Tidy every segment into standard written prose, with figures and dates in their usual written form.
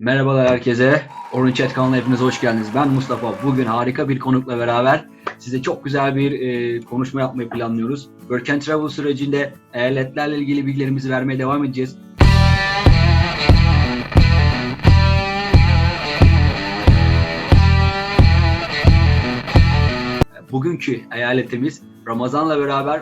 Merhabalar herkese. Orange Chat kanalına hepiniz hoş geldiniz. Ben Mustafa. Bugün harika bir konukla beraber size çok güzel bir konuşma yapmayı planlıyoruz. Work and Travel sürecinde eyaletlerle ilgili bilgilerimizi vermeye devam edeceğiz. Bugünkü eyaletimiz Ramazan'la beraber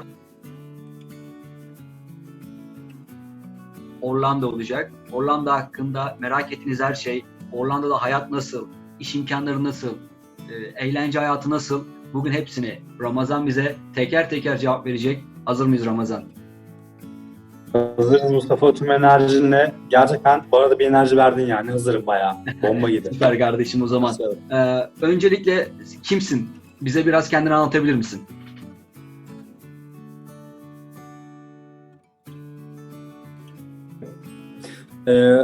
Orlando olacak. Orlando hakkında merak ettiğiniz her şey, Orlando'da hayat nasıl, iş imkanları nasıl, eğlence hayatı nasıl, bugün hepsini Ramazan bize teker teker cevap verecek. Hazır mıyız Ramazan? Hazırız Mustafa, tüm enerjinle. Gerçekten bu arada bir enerji verdin yani. Hazırım bayağı. Bomba gibi. Süper kardeşim o zaman. Öncelikle kimsin? Bize biraz kendini anlatabilir misin?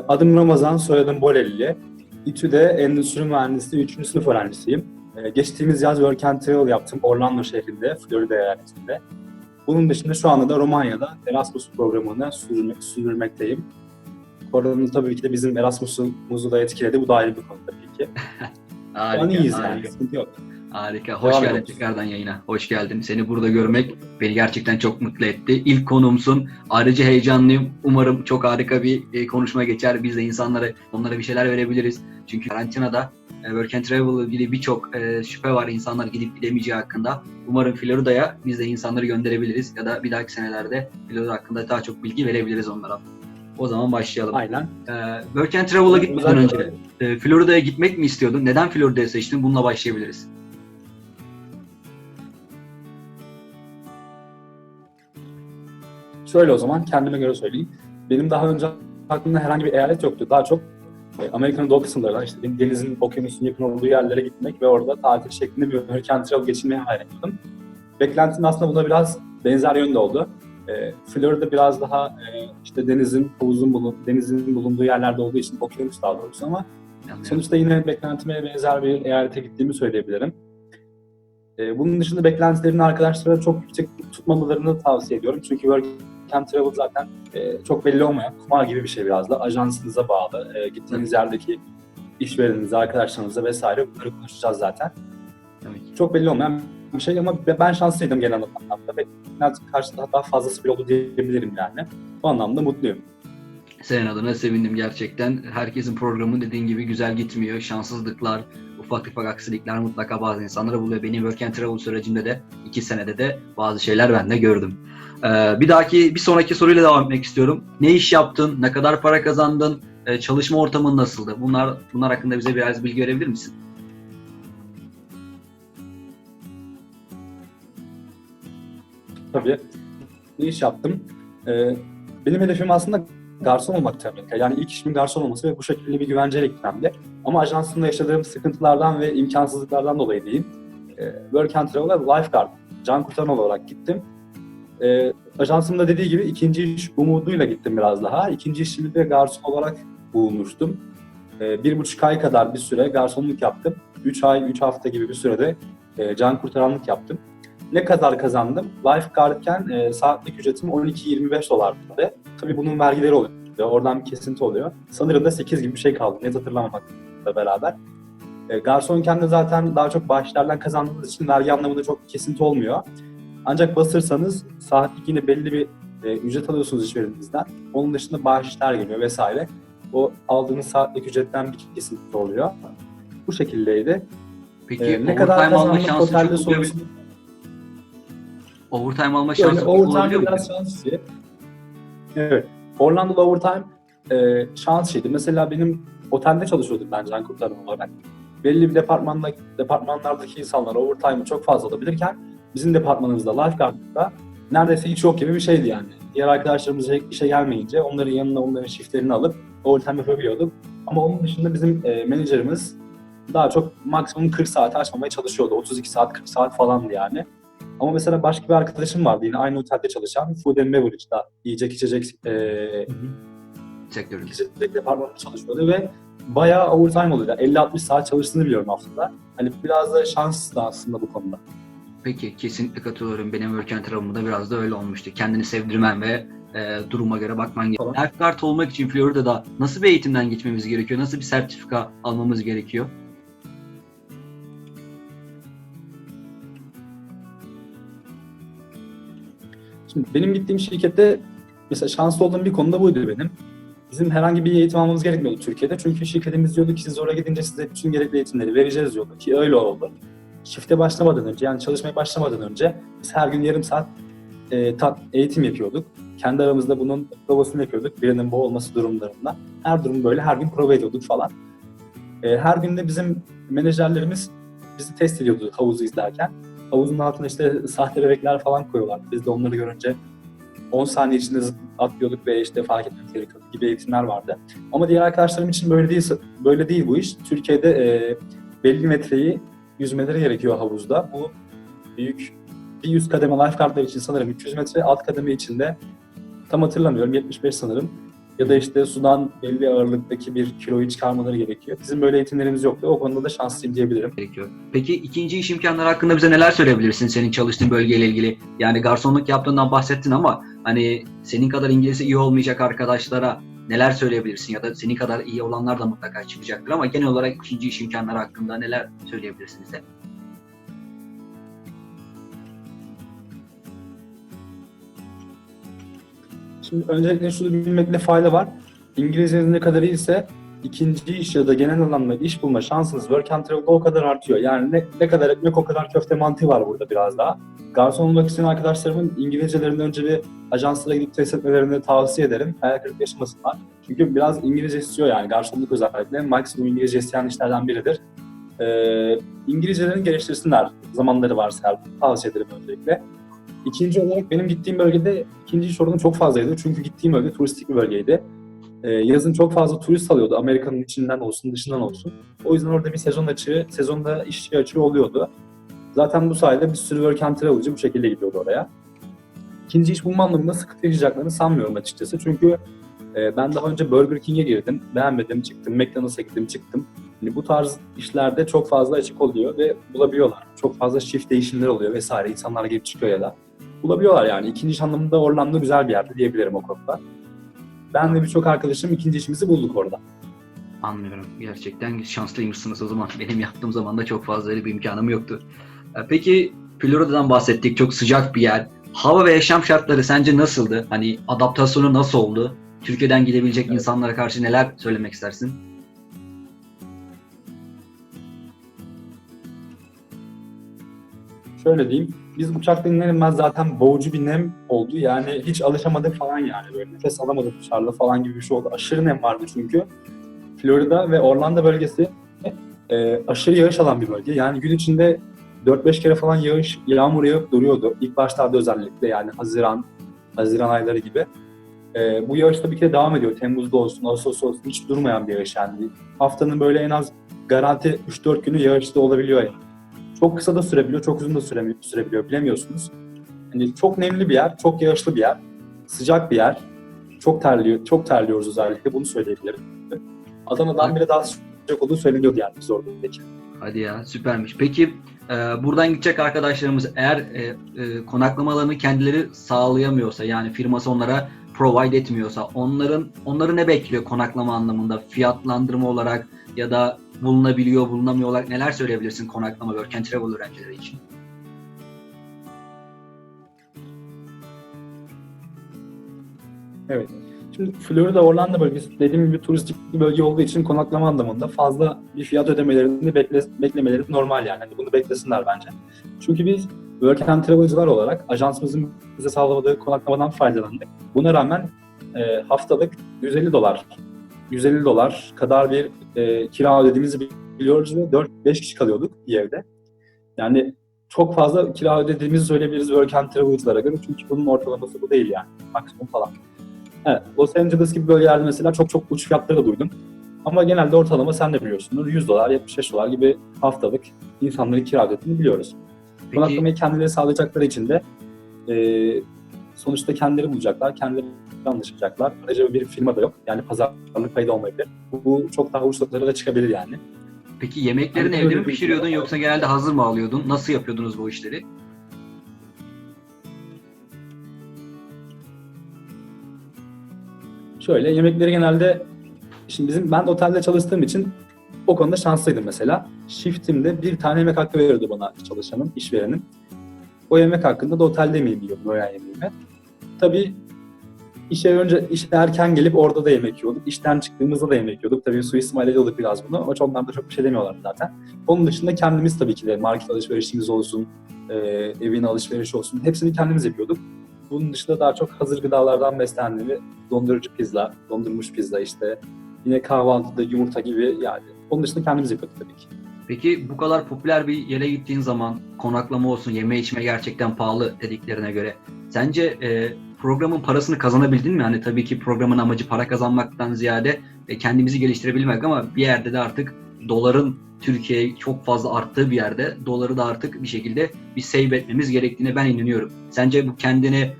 Adım Ramazan, soyadım Bolelli. İTÜ'de Endüstri Mühendisliği 3. sınıf öğrencisiyim. Geçtiğimiz yaz Work and Travel yaptım Orlando şehrinde, Florida eyaletinde. Bunun dışında şu anda da Romanya'da Erasmus programını sürdürmekteyim. Koronanın tabii ki de bizim Erasmus'umuzu da etkiledi. Bu da ayrı bir konu tabii ki. Harika, iyiyiz harika. yani, sıkıntı yok. Harika. Hoş Devam geldin ediyoruz. tekrardan yayına. Hoş geldin. Seni burada görmek beni gerçekten çok mutlu etti. İlk konuğumsun. Ayrıca heyecanlıyım. Umarım çok harika bir konuşma geçer. Biz de onlara bir şeyler verebiliriz. Çünkü karantinada Work and Travel ile ilgili birçok şüphe var insanlar gidip gidemeyeceği hakkında. Umarım Florida'ya biz de insanları gönderebiliriz ya da bir dahaki senelerde Florida hakkında daha çok bilgi verebiliriz onlara. O zaman başlayalım. Aynen. Work and Travel'a gitmeden önce Florida'ya gitmek mi istiyordun? Neden Florida'ya seçtin? Bununla başlayabiliriz. Şöyle o zaman kendime göre söyleyeyim. Benim daha önce aklımda herhangi bir eyalet yoktu. Daha çok Amerika'nın doğu kısımlarından, işte denizin, okyanusun yakın olduğu yerlere gitmek ve orada tatil şeklinde bir work and travel geçirmeyi hayal ettim. Beklentim aslında buna biraz benzer yönde oldu. Florida biraz daha işte denizin bulunduğu yerlerde olduğu için, okyanus daha doğrusu, ama sonuçta yine beklentime benzer bir eyalete gittiğimi söyleyebilirim. Bunun dışında beklentilerini arkadaşlara çok yüksek tutmamalarını tavsiye ediyorum. Çünkü Work and Travel zaten çok belli olmayan, kumar gibi bir şey biraz da. Ajansınıza bağlı. Gittiğiniz yerdeki işvereninize, arkadaşlarınıza vesaire, bunları konuşacağız zaten. Çok belli olmayan bir şey ama ben şanslıydım genel anlamda. Beklentim karşısında daha fazlası bile oldu diyebilirim yani. Bu anlamda mutluyum. Senin adına sevindim gerçekten. Herkesin programı dediğin gibi güzel gitmiyor. Şanssızlıklar, ufak tefek aksilikler mutlaka bazı insanlara buluyor. Benim Work and Travel sürecinde de 2 senede de bazı şeyler ben de gördüm. Bir sonraki soruyla devam etmek istiyorum. Ne iş yaptın? Ne kadar para kazandın? Çalışma ortamın nasıldı? Bunlar hakkında bize biraz bilgi verebilir misin? Tabii. Ne iş yaptım? Benim hedefim aslında garson olmak tabii ki. Yani ilk işimin garson olması ve bu şekilde bir güvenceyle gitmemdi. Ama ajansımda yaşadığım sıkıntılardan ve imkansızlıklardan dolayı değil. Work and Travel'a lifeguard, can kurtaran olarak gittim. Ajansımda dediği gibi ikinci iş umuduyla gittim biraz daha. İkinci işimi de garson olarak bulmuştum. 1,5 ay kadar bir süre garsonluk yaptım. 3 ay, 3 hafta gibi bir sürede can kurtaranlık yaptım. Ne kadar kazandım? Lifeguard'ken saatlik ücretim $12-25'dı. Tabii bunun vergileri oluyor. Oradan bir kesinti oluyor. Sanırım da 8 gibi bir şey kaldı. Net hatırlamamakla beraber. Garsonken de zaten daha çok bahşişlerden kazandığınız için vergi anlamında çok kesinti olmuyor. Ancak basırsanız saatlik yine belli bir ücret alıyorsunuz işvereninizden. Onun dışında bahşişler geliyor vesaire. O aldığınız saatlik ücretten bir kesinti oluyor. Bu şekildeydi. Peki Ne kadar overtime alma kazanmak şansın otelde çok oluyor. sorusu. Overtime alma şansın çok olabiliyor Overtime mu? biraz şans işi. Evet. Orlando'da overtime şans işiydi. Mesela benim otelde çalışıyordum ben can kurtaran olarak. Belli bir departmanlardaki insanlar overtime'ı çok fazla alabilirken bizim departmanımızda, lifeguard'da neredeyse hiç yok gibi bir şeydi yani. Diğer arkadaşlarımız işe gelmeyince onların yanına onların shiftlerini alıp overtime yapabiliyorduk. Ama onun dışında bizim menajerimiz daha çok maksimum 40 saati aşmamaya çalışıyordu. 32 saat, 40 saat falandı yani. Ama mesela başka bir arkadaşım vardı yine aynı otelde çalışan, Food and Beverage'da yiyecek içecek Sektöründe. departmanında çalışıyordu ve bayağı overtime oluyordu. 50-60 saat çalıştığını biliyorum haftada. Hani biraz da şans da aslında bu konuda. Peki kesinlikle katılıyorum. Benim Work and Travel'ımda biraz da öyle olmuştu. Kendini sevdirmen ve duruma göre bakman gerekiyor. Tamam. Lifeguard olmak için Florida'da nasıl bir eğitimden geçmemiz gerekiyor? Nasıl bir sertifika almamız gerekiyor? Şimdi benim gittiğim şirkette mesela şanslı olduğum bir konuda buydu benim. Bizim herhangi bir eğitim almamız gerekmiyordu Türkiye'de. Çünkü şirketimiz diyordu ki siz oraya gidince size bütün gerekli eğitimleri vereceğiz diyordu ki öyle oldu. Shift'e başlamadan önce yani çalışmaya başlamadan önce biz her gün yarım saat eğitim yapıyorduk. Kendi aramızda bunun provasını yapıyorduk. Birinin bu olması durumlarında. Her durum böyle her gün prova ediyorduk falan. Her gün de bizim menajerlerimiz bizi test ediyordu havuzu izlerken. Havuzun altına işte sahte bebekler falan koyuyorlardı. Biz de onları görünce 10 saniye içinde atlıyorduk ve işte fark etmemiz gerekiyordu gibi eğitimler vardı. Ama diğer arkadaşlarım için böyle değil bu iş. Türkiye'de belli metreyi yüzmeleri gerekiyor havuzda. Bu büyük bir üst kademe lifeguardlar için sanırım 300 metre, alt kademe için de tam hatırlamıyorum 75 sanırım. Ya da işte sudan belli ağırlıktaki bir kiloyu çıkarmaları gerekiyor. Bizim böyle eğitimlerimiz yoktu. O konuda da şanslıyım diyebilirim. Gerekiyor. Peki ikinci iş imkanları hakkında bize neler söyleyebilirsin senin çalıştığın bölgeyle ilgili? Yani garsonluk yaptığından bahsettin ama hani senin kadar İngilizce iyi olmayacak arkadaşlara neler söyleyebilirsin? Ya da senin kadar iyi olanlar da mutlaka çıkacaktır ama genel olarak ikinci iş imkanları hakkında neler söyleyebilirsin bize? Şimdi öncelikle şunu bilmekte fayda var. İngilizceniz ne kadar iyiyse ikinci iş ya da genel anlamda iş bulma şansınız work and travel'da o kadar artıyor. Yani ne kadar ekmek o kadar köfte mantığı var burada biraz daha. Garson olmak isteyen arkadaşlarımın İngilizcelerini önce bir ajanslara gidip test etmelerini tavsiye ederim. Hayal kırıklığı yaşamasınlar. Çünkü biraz İngilizce istiyor yani garsonluk özellikle. Maksimum İngilizce isteyen işlerden biridir. İngilizcelerini geliştirsinler zamanları varsa eğer. Tavsiye ederim öncelikle. İkinci olarak benim gittiğim bölgede ikinci sorunum çok fazlaydı. Çünkü gittiğim bölge turistik bir bölgeydi. Yazın çok fazla turist alıyordu. Amerika'nın içinden olsun, dışından olsun. O yüzden orada bir sezonda işçi açığı oluyordu. Zaten bu sayede bir sürü work and travel'cı bu şekilde gidiyordu oraya. İkinci iş bulma anlamında sıkıntı yaşayacaklarını sanmıyorum açıkçası. Çünkü ben daha önce Burger King'e girdim. Beğenmedim, çıktım. McDonald's'a gittim, çıktım. Yani bu tarz işlerde çok fazla açık oluyor ve bulabiliyorlar. Çok fazla shift değişimleri oluyor vesaire. İnsanlar gelip çıkıyor ya da. Bulabiliyorlar yani. İkinci iş anlamında Orlando güzel bir yerde diyebilirim o konuda. Ben ve birçok arkadaşım ikinci işimizi bulduk orada. Anlıyorum. Gerçekten şanslıymışsınız o zaman. Benim yaptığım zaman da çok fazla öyle bir imkanım yoktu. Peki Florida'dan bahsettik. Çok sıcak bir yer. Hava ve yaşam şartları sence nasıldı? Hani adaptasyonu nasıl oldu? Türkiye'den gidebilecek insanlara karşı neler söylemek istersin? Şöyle diyeyim, biz uçakta iner inmez zaten boğucu bir nem oldu. Yani hiç alışamadık falan yani. Böyle nefes alamadık dışarıda falan gibi bir şey oldu. Aşırı nem vardı çünkü. Florida ve Orlando bölgesi aşırı yağış alan bir bölge. Yani gün içinde 4-5 kere falan yağmur yağıp duruyordu. İlk başlarda özellikle yani Haziran ayları gibi. Bu yağış tabii ki de devam ediyor. Temmuz'da olsun, Ağustos'ta olsun hiç durmayan bir yağış yani. Haftanın böyle en az garanti 3-4 günü yağışta olabiliyor yani. Çok kısa da sürebiliyor, çok uzun da sürebiliyor bilemiyorsunuz. Yani çok nemli bir yer, çok yağışlı bir yer, sıcak bir yer. Çok terliyoruz özellikle bunu söyleyebilirim. Adana'dan bile daha sıcak olduğu söyleniyordu yani biz oradaki. Hadi ya süpermiş. Peki buradan gidecek arkadaşlarımız eğer konaklamalarını kendileri sağlayamıyorsa yani firması onlara provide etmiyorsa onları ne bekliyor konaklama anlamında fiyatlandırma olarak ya da bulunabiliyor bulunamıyor olarak neler söyleyebilirsin konaklama work and travel öğrencileri için? Evet. Şimdi Florida Orlando bölgesi dediğim gibi turistik bir bölge olduğu için konaklama anlamında fazla bir fiyat ödemelerini beklemeleri normal yani. Hani bunu beklesinler bence. Çünkü biz work and travel'cılar olarak ajansımızın bize sağlamadığı konaklamadan faydalandık. Buna rağmen haftalık $150 kadar bir kira ödediğimizi biliyoruz ve 4-5 kişi kalıyorduk bir evde. Yani çok fazla kira ödediğimizi söyleyebiliriz work and travel'cılara göre çünkü bunun ortalaması bu değil yani. Maksimum falan. Evet, Los Angeles gibi bölgelerde mesela çok uç fiyatları da duydum. Ama genelde ortalama sen de biliyorsundur. $100, $75 gibi haftalık insanların kira ödediğini biliyoruz. Peki, Konaklamayı kendileri sağlayacakları için de sonuçta kendileri bulacaklar, kendileri anlaşacaklar. Ayrıca bir firma da yok. Yani pazarlık payı da olmayabilir. Bu çok daha uçlara da çıkabilir yani. peki yemeklerini Hani evde mi öyle bir pişiriyordun şey var. yoksa genelde hazır mı alıyordun? Nasıl yapıyordunuz bu işleri? Şöyle yemekleri genelde, şimdi ben de otelde çalıştığım için o konuda şanslıydım mesela. Shift'imde bir tane yemek hakkı veriyordu bana çalışanım, işverenim. O yemek hakkında da otelde yemeğimi yiyordum, öğlen yemeğimi. Tabii işe erken gelip orada da yemek yiyorduk. İşten çıktığımızda da yemek yiyorduk. Tabii suistimal ediyorduk biraz bunu ama onlar da çok bir şey demiyorlar zaten. Onun dışında kendimiz tabii ki de market alışverişimiz olsun, evin alışverişi olsun, hepsini kendimiz yapıyorduk. Bunun dışında daha çok hazır gıdalardan beslendiğimi, dondurucu pizza, dondurmuş pizza işte, yine kahvaltıda yumurta gibi yani. Onun dışında kendimiz yapıyorduk tabii ki. Peki bu kadar popüler bir yere gittiğin zaman konaklama olsun, yeme içme gerçekten pahalı dediklerine göre sence programın parasını kazanabildin mi? Hani tabii ki programın amacı para kazanmaktan ziyade kendimizi geliştirebilmek ama bir yerde de artık doların Türkiye'ye çok fazla arttığı bir yerde doları da artık bir şekilde bir save etmemiz gerektiğine ben inanıyorum. Sence bu kendine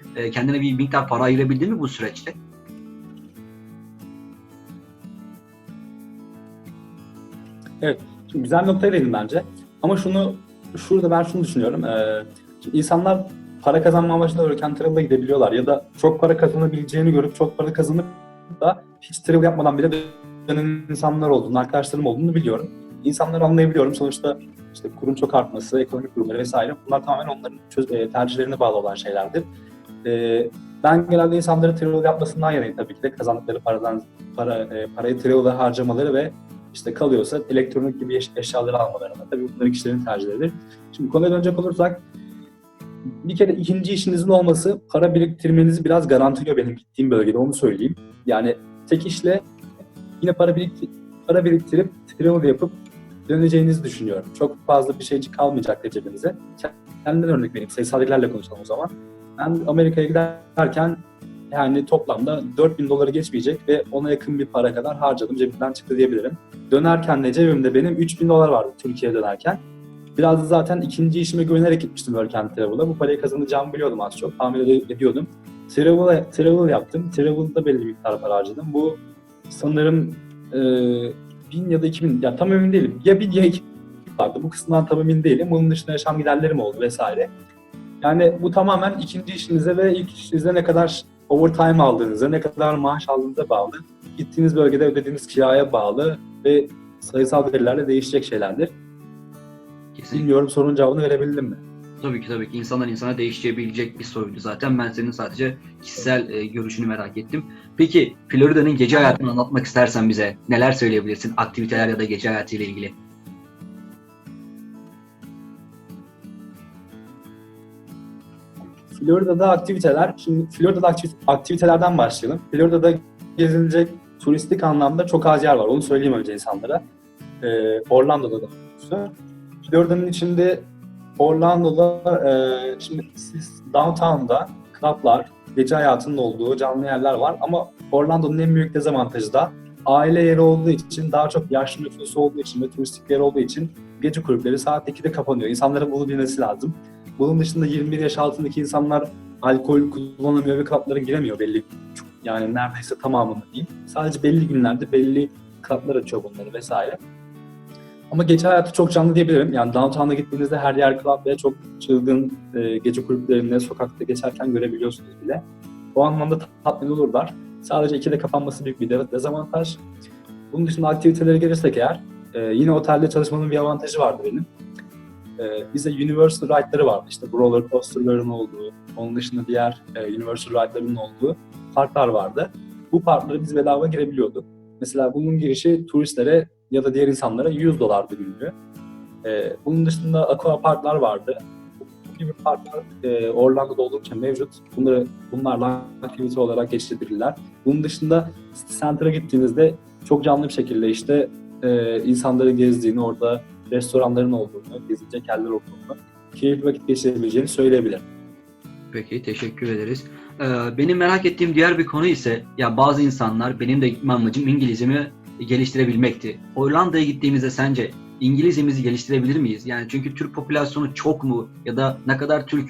bir miktar para ayırabildin mi bu süreçte? Evet, şimdi güzel bir noktaya değindin bence. Ama şurada ben şunu düşünüyorum. Şimdi insanlar para kazanma amaçlı Work Travel'a gidebiliyorlar ya da çok para kazanabileceğini görüp çok para kazanıp da hiç travel yapmadan bile dönen insanlar olduğunu, arkadaşlarım olduğunu biliyorum. İnsanları anlayabiliyorum. Sonuçta işte kurun çok artması, ekonomik durumları vesaire, bunlar tamamen onların tercihlerine bağlı olan şeylerdir. Ben genelde insanların travel yapmasından yanayım tabii ki de, kazandıkları parayı travel'a harcamaları ve işte kalıyorsa elektronik gibi eşyaları almalarına. Tabii bunların kişilerin tercihleridir. Şimdi konuya dönecek olursak, bir kere ikinci işinizin olması para biriktirmenizi biraz garantiliyor benim gittiğim bölgede, onu söyleyeyim. Yani tek işle yine para biriktirip travel yapıp döneceğinizi düşünüyorum. Çok fazla bir şeycik kalmayacak cebinize. Kendimden örnek vereyim. Sayısal verilerle konuşalım o zaman. Ben Amerika'ya giderken yani toplamda $4.000 geçmeyecek ve ona yakın bir para kadar harcadım. Cebimden çıktı diyebilirim. Dönerken de cebimde benim $3.000 vardı Türkiye'ye dönerken. Biraz da zaten ikinci işime güvenerek gitmiştim Work and Travel'a. Bu parayı kazanacağımı biliyordum az çok. Tahmin ediyordum. Travel yaptım. Travel'da belli bir miktar para harcadım. Bu sanırım 1000 ya da 2000, ya tam emin değilim. Ya 1000 ya 2000 vardı. Bu kısımdan tam emin değilim. Bunun dışında yaşam giderlerim oldu vesaire. Yani bu tamamen ikinci işinize ve ilk işinize ne kadar overtime aldığınıza, ne kadar maaş aldığınıza bağlı. Gittiğiniz bölgede ödediğiniz kiraya bağlı ve sayısal verilerle değişecek şeylerdir. Kesinlikle. Bilmiyorum, sorunun cevabını verebildim mi? Tabii ki insandan insana değişebilecek bir soruydu zaten. Ben senin sadece kişisel görüşünü merak ettim. Peki Florida'nın gece hayatını anlatmak istersen bize neler söyleyebilirsin? Aktiviteler ya da gece hayatı ile ilgili. Florida'da aktiviteler, şimdi Florida'da aktivitelerden başlayalım. Florida'da gezilecek turistik anlamda çok az yer var. Onu söyleyeyim önce insanlara. Orlando'da da doğrusu. Florida'nın içinde Orlando'da şimdi siz downtown'da club'lar, gece hayatının olduğu canlı yerler var ama Orlando'nun en büyük dezavantajı da aile yeri olduğu için, daha çok yaşlı nüfusu olduğu için ve turistik yer olduğu için gece kulüpleri saat 2'de kapanıyor. İnsanların bunu bilmesi lazım. Bunun dışında 21 yaş altındaki insanlar alkol kullanamıyor ve club'lara giremiyor belli. Yani neredeyse tamamını diyeyim. Sadece belli günlerde belli club'lar açıyor bunları vesaire. Ama gece hayatı çok canlı diyebilirim. Yani downtown'a gittiğinizde her yer club ve çok çılgın gece kulüplerinde sokakta geçerken görebiliyorsunuz bile. O anlamda tatmin olurlar. Sadece 2'de kapanması büyük bir dezavantaj. Bunun dışında aktivitelere gelirsek eğer, yine otelde çalışmanın bir avantajı vardı benim. Bize Universal Ride'ları vardı. İşte bu roller coaster'ların olduğu, onun dışında diğer Universal Ride'ların olduğu parklar vardı. Bu parklara biz bedava girebiliyorduk. Mesela bunun girişi turistlere ya da diğer insanlara $100 günlüğü. Bunun dışında aqua parklar vardı. Bu gibi parklar Orlando'da oldukça mevcut. Bunlarla aktivite olarak geçirebilirler. Bunun dışında City Center'a gittiğinizde çok canlı bir şekilde işte insanların gezdiğini, orada restoranların olduğunu, gezilecek yerler olduğunu, keyifli vakit geçirebileceğini söyleyebilirim. Peki, teşekkür ederiz. Benim merak ettiğim diğer bir konu ise, ya bazı insanlar, benim de gitme amacım İngilizcemi geliştirebilmekti. Hollanda'ya gittiğimizde sence İngilizcemizi geliştirebilir miyiz? Yani çünkü Türk popülasyonu çok mu? Ya da ne kadar Türk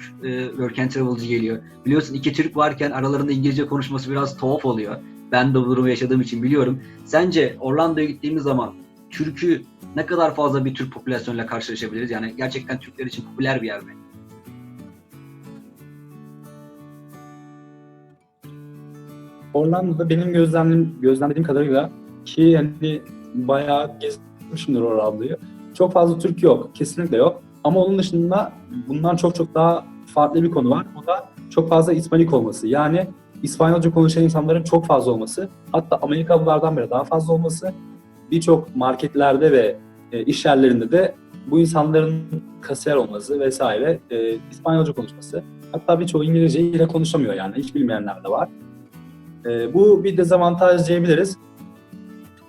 work and travel'cı geliyor? Biliyorsun, iki Türk varken aralarında İngilizce konuşması biraz tuhaf oluyor. Ben de bu durumu yaşadığım için biliyorum. Sence Orlando'ya gittiğimiz zaman Türk'ü ne kadar fazla bir Türk popülasyonuyla karşılaşabiliriz? Yani gerçekten Türkler için popüler bir yer mi? Orlando'da benim gözlemlediğim kadarıyla ki hani bayağı gezmişimdir Orlando'yu. Çok fazla Türk yok, kesinlikle yok. Ama onun dışında bundan çok çok daha farklı bir konu var. O da çok fazla İspanik olması. Yani İspanyolca konuşan insanların çok fazla olması. Hatta Amerikalılardan bile daha fazla olması. Birçok marketlerde ve iş yerlerinde de bu insanların kasiyer olması vesaire, İspanyolca konuşması. Hatta birçoğu İngilizceyi yine konuşamıyor yani. Hiç bilmeyenler de var. Bu bir dezavantaj diyebiliriz.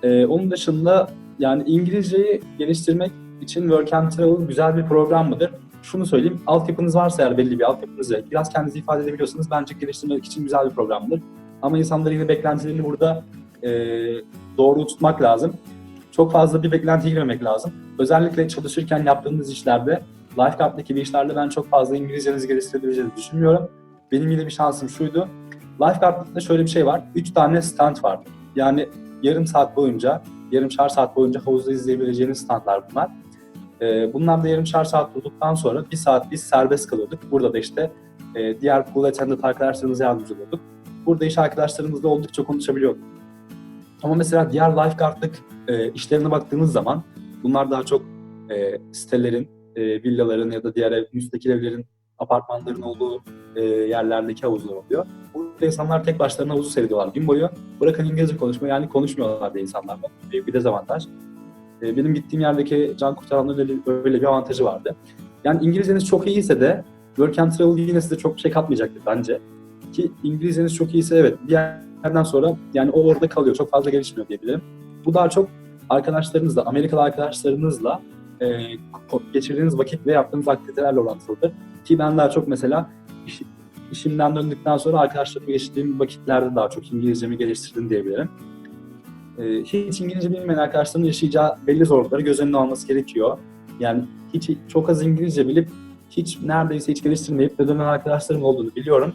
Onun dışında yani İngilizceyi geliştirmek için Work and Travel güzel bir program mıdır? Şunu söyleyeyim, altyapınız varsa eğer belli bir altyapınız ve biraz kendinizi ifade edebiliyorsanız bence geliştirmek için güzel bir programdır. Ama insanların yine beklentilerini burada doğru tutmak lazım. Çok fazla bir beklentiye girmemek lazım. Özellikle çalışırken yaptığınız işlerde, Lifeguard'daki gibi işlerde ben çok fazla İngilizcenizi geliştirebileceğinizi düşünmüyorum. Benim yine bir şansım şuydu. Lifeguard'da şöyle bir şey var. 3 tane stand var. Yani yarımşar saat boyunca havuzda izleyebileceğiniz standlar bunlar. Bunlar da yarımşar saat durduktan sonra 1 saat biz serbest kalıyorduk. Burada da işte diğer pool attendant arkadaşlarımıza yardımcı oluyorduk. Burada iş arkadaşlarımızla oldukça konuşabiliyorduk. Ama mesela diğer lifeguardlık işlerine baktığımız zaman bunlar daha çok sitelerin, villaların ya da diğer müstakil evlerin, apartmanların olduğu yerlerdeki havuzlar oluyor. Burada insanlar tek başlarına havuzu seyrediyorlar gün boyu. Bırakın İngilizce konuşmayı, yani konuşmuyorlar da insanlarla. Bir dezavantaj. Benim gittiğim yerdeki can kurtaranların öyle bir avantajı vardı. Yani İngilizceniz çok iyiyse de Work and Travel yine size çok bir şey katmayacaktır bence. Ki İngilizceniz çok iyiyse evet bir yerden sonra yani o orada kalıyor. Çok fazla gelişmiyor diyebilirim. Bu daha çok arkadaşlarınızla, Amerikalı arkadaşlarınızla geçirdiğiniz vakit ve yaptığınız aktivitelerle orantılıdır. Ki ben daha çok mesela işimden döndükten sonra arkadaşlarımla geçirdiğim vakitlerde daha çok İngilizcemi geliştirdim diyebilirim. Hiç İngilizce bilmeyen arkadaşların yaşayacağı belli zorlukları göz önüne alması gerekiyor. Yani çok az İngilizce bilip neredeyse hiç geliştirmeyip de dönen arkadaşlarım olduğunu biliyorum.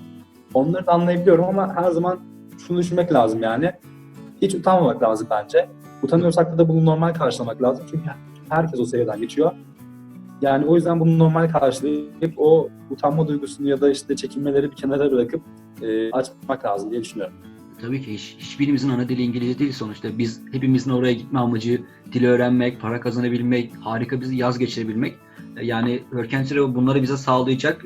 Onları da anlayabiliyorum ama her zaman şunu düşünmek lazım yani. Hiç utanmamak lazım bence. Utanıyorsak da bunu normal karşılamak lazım. Çünkü herkes o seviyeden geçiyor. Yani o yüzden bunu normal karşılayıp o utanma duygusunu ya da işte çekinmeleri bir kenara bırakıp açmak lazım diye düşünüyorum. Tabii ki hiçbirimizin ana dili İngilizce değil sonuçta. Biz hepimizin oraya gitme amacı dili öğrenmek, para kazanabilmek, harika bir yaz geçirebilmek. Yani Work and Travel bunları bize sağlayacak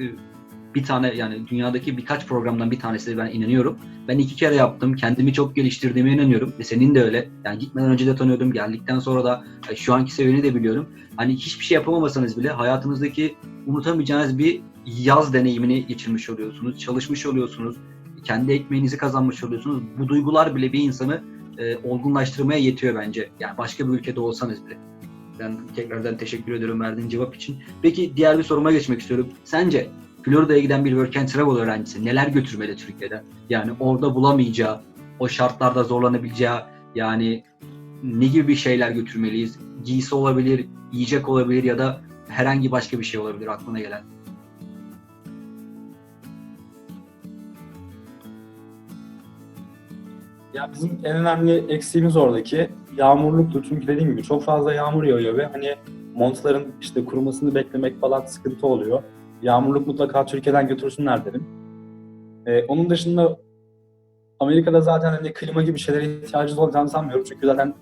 bir tane, yani dünyadaki birkaç programdan bir tanesi de ben inanıyorum. Ben 2 kere yaptım. Kendimi çok geliştirdiğime inanıyorum. Ve senin de öyle. Yani gitmeden önce de tanıyordum. Geldikten sonra da şu anki seviyeni de biliyorum. Hani hiçbir şey yapamasanız bile hayatınızdaki unutamayacağınız bir yaz deneyimini geçirmiş oluyorsunuz. Çalışmış oluyorsunuz. Kendi ekmeğinizi kazanmış oluyorsunuz. Bu duygular bile bir insanı olgunlaştırmaya yetiyor bence. Yani başka bir ülkede olsanız bile. Ben tekrardan teşekkür ediyorum verdiğin cevap için. Peki diğer bir soruma geçmek istiyorum. Sence Florida'ya giden bir Work and Travel öğrencisi neler götürmeli Türkiye'den? Yani orada bulamayacağı, o şartlarda zorlanabileceği, yani ne gibi bir şeyler götürmeliyiz? Giysi olabilir, yiyecek olabilir ya da herhangi başka bir şey olabilir aklına gelen. Ya bizim en önemli eksiğimiz oradaki yağmurluktu. Çünkü dediğim gibi çok fazla yağmur yağıyor ve hani montların işte kurumasını beklemek falan sıkıntı oluyor. Yağmurluk mutlaka Türkiye'den götürsünler derim. Onun dışında Amerika'da zaten hani klima gibi şeylere ihtiyacınız olacağını sanmıyorum. Çünkü zaten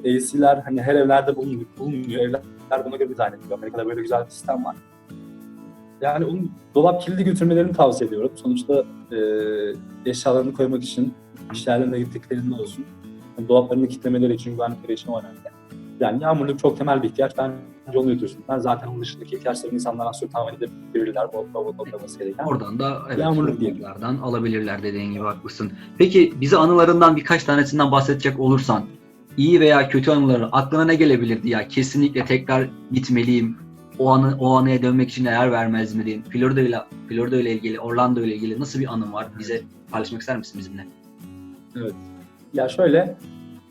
AC'ler hani her evlerde bulunmuyor. Evler buna göre dizayn ediliyor. Amerika'da böyle güzel bir sistem var. Yani onun dolap kilidi götürmelerini tavsiye ediyorum. Sonuçta eşyalarını koymak için işlerine gittiklerinde olsun. Yani dolaplarını kilitlemeleri için, güvenlikleri için önemli. Yani yağmurluk çok temel bir ihtiyaç. Bence onu götürsünler. Zaten onun dışındaki ihtiyaçlarını insanlar az çok tahmin edebilirler. Bol toplaması gereken. Oradan da evet, yağmurluk diyelim. Alabilirler dediğin gibi, haklısın. Peki bize anılarından birkaç tanesinden bahsedecek olursan, iyi veya kötü anıların aklına ne gelebilirdi ya? Kesinlikle tekrar gitmeliyim. O anıya dönmek için değer vermez miyim? Florida ile ilgili, Orlando ile ilgili nasıl bir anın var? Bize paylaşmak ister misin bizimle? Evet. Ya şöyle,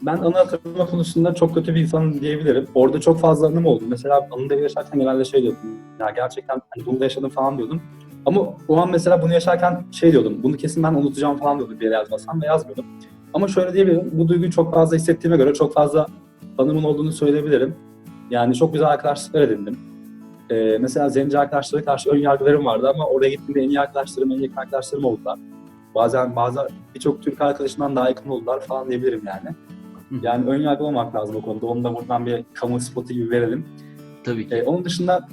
ben anı hatırlama konusunda çok kötü bir insanım diyebilirim. Orada çok fazla anım oldu. Mesela anıda yaşarken genelde şey diyordum. Ya gerçekten hani bunu da yaşadım falan diyordum. Ama o an mesela bunu yaşarken şey diyordum. Bunu kesin ben unutacağım falan diyordum bir yere yazmasam ve yazmıyordum. Ama şöyle diyebilirim. Bu duyguyu çok fazla hissettiğime göre çok fazla anımın olduğunu söyleyebilirim. Yani çok güzel arkadaşlıklar edindim. Mesela zenci arkadaşlara karşı ön yargılarım vardı ama oraya gittiğimde en iyi arkadaşlarım, en yakın arkadaşlarım oldular. Bazen birçok Türk arkadaşından daha yakın oldular falan diyebilirim yani. Yani ön yargılı olmak lazım o konuda. Onu da buradan bir kamu spotu gibi verelim. Tabii ki. Onun dışında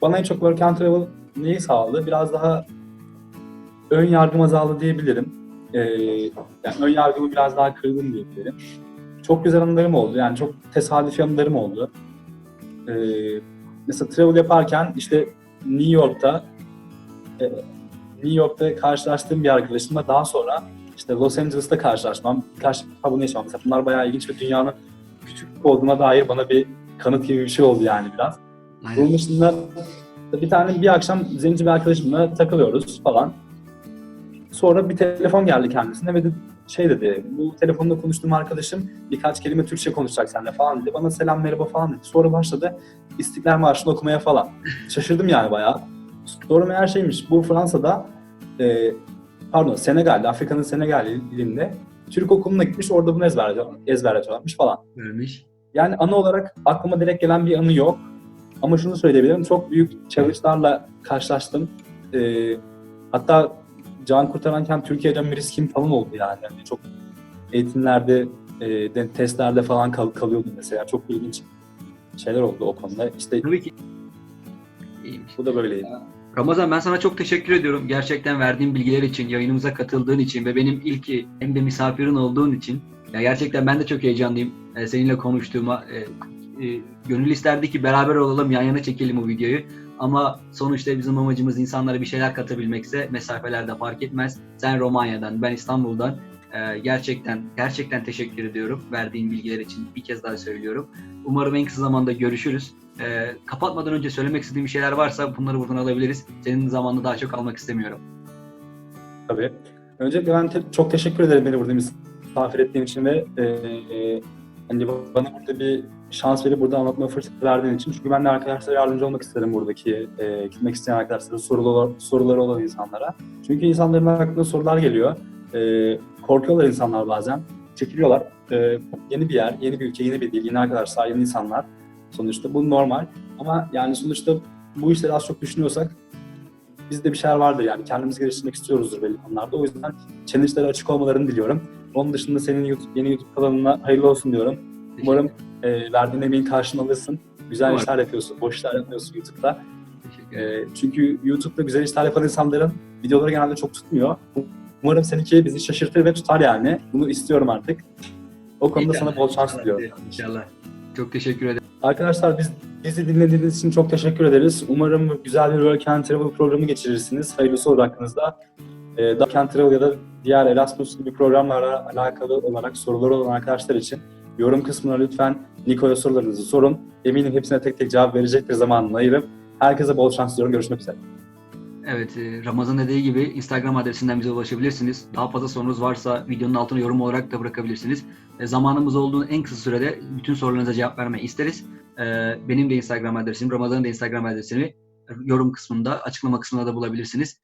bana en çok Work and Travel neyi sağladı? Biraz daha ön yargım azaldı diyebilirim. Yani ön yargımı biraz daha kırdım diyebilirim. Çok güzel anılarım oldu. Yani çok tesadüfi anılarım oldu. Mesela travel yaparken işte New York'ta karşılaştığım bir arkadaşımla daha sonra işte Los Angeles'ta karşılaşmam, birkaç defa bunu yaşamam. Mesela bunlar bayağı ilginç ve dünyanın küçük olduğuna dair bana bir kanıt gibi bir şey oldu yani biraz. Aynen. Bunun dışında bir akşam zenci bir arkadaşımla takılıyoruz falan. Sonra bir telefon geldi kendisine ve dedi, bu telefonda konuştuğum arkadaşım birkaç kelime Türkçe konuşacak seninle falan dedi. Bana selam merhaba falan dedi. Sonra başladı İstiklal Marşı'nı okumaya falan. Şaşırdım yani bayağı. Sonra meğer şeymiş, bu Fransa'da, Senegal'de, Afrika'nın Senegal ilinde Türk okuluna gitmiş, orada bunu ezberletiyorlarmış falan. Görmüş. Yani anı olarak aklıma direkt gelen bir anı yok. Ama şunu söyleyebilirim, çok büyük challenge'larla karşılaştım. Hatta can kurtaranken Türkiye'den bir riskim falan oldu yani. Çok eğitimlerde, testlerde falan kalıyordum mesela. Çok ilginç şeyler oldu o konuda. İşte Tabii ki. İyiymiş. bu da böyleydi. Ramazan, ben sana çok teşekkür ediyorum. Gerçekten verdiğin bilgiler için, yayınımıza katıldığın için ve benim ilk hem de misafirin olduğun için. Ya gerçekten ben de çok heyecanlıyım seninle konuştuğuma. Gönül isterdi ki beraber olalım, yan yana çekelim o videoyu. Ama sonuçta bizim amacımız insanlara bir şeyler katabilmekse mesafelerde fark etmez. Sen Romanya'dan, ben İstanbul'dan. Gerçekten teşekkür ediyorum verdiğin bilgiler için, bir kez daha söylüyorum. Umarım en kısa zamanda görüşürüz. Kapatmadan önce söylemek istediğim şeyler varsa bunları buradan alabiliriz. Senin zamanını daha çok almak istemiyorum. Tabii. Öncelikle ben çok teşekkür ederim beni burada misafir ettiğin için ve hani bana burada bir şans verip burada anlatma fırsatı verdiğin için. Çünkü ben de arkadaşlara yardımcı olmak isterim buradaki gitmek isteyen arkadaşlara, soruları olan insanlara. Çünkü insanların aklına sorular geliyor. Korkuyorlar insanlar bazen. Çekiliyorlar. Yeni bir yer, yeni bir ülke, yeni bir dil, yeni arkadaşlar, yeni insanlar. Sonuçta bu normal. Ama yani sonuçta bu işleri az çok düşünüyorsak bizde bir şeyler vardır yani. Kendimizi geliştirmek istiyoruzdur belli konularda. O yüzden challenge'lara açık olmalarını diliyorum. Onun dışında senin yeni YouTube kanalına hayırlı olsun diyorum. Umarım verdiğin emeğin karşılığını alırsın. Güzel işler yapıyorsun, boş işler yapıyorsun YouTube'da. Çünkü YouTube'da güzel işler yapan insanların videoları genelde çok tutmuyor. Umarım seninki bizi şaşırtır ve tutar yani. Bunu istiyorum artık. O konuda İnşallah, sana bol şans diliyorum. İnşallah. Çok teşekkür ederim. Arkadaşlar bizi dinlediğiniz için çok teşekkür ederiz. Umarım güzel bir Work and Travel programı geçirirsiniz. Hayırlısı olur hakkınızda. Work and Travel ya da diğer Erasmus gibi programlarla alakalı olarak soruları olan arkadaşlar için yorum kısmına lütfen Niko'ya sorularınızı sorun. Eminim hepsine tek tek cevap verecektir, zamanını ayırıp. Herkese bol şans diliyorum. Görüşmek üzere. Evet, Ramazan dediği gibi Instagram adresinden bize ulaşabilirsiniz. Daha fazla sorunuz varsa videonun altına yorum olarak da bırakabilirsiniz. Zamanımız olduğu en kısa sürede bütün sorularınıza cevap vermeyi isteriz. Benim de Instagram adresim, Ramazan'ın da Instagram adresini yorum kısmında, açıklama kısmında da bulabilirsiniz.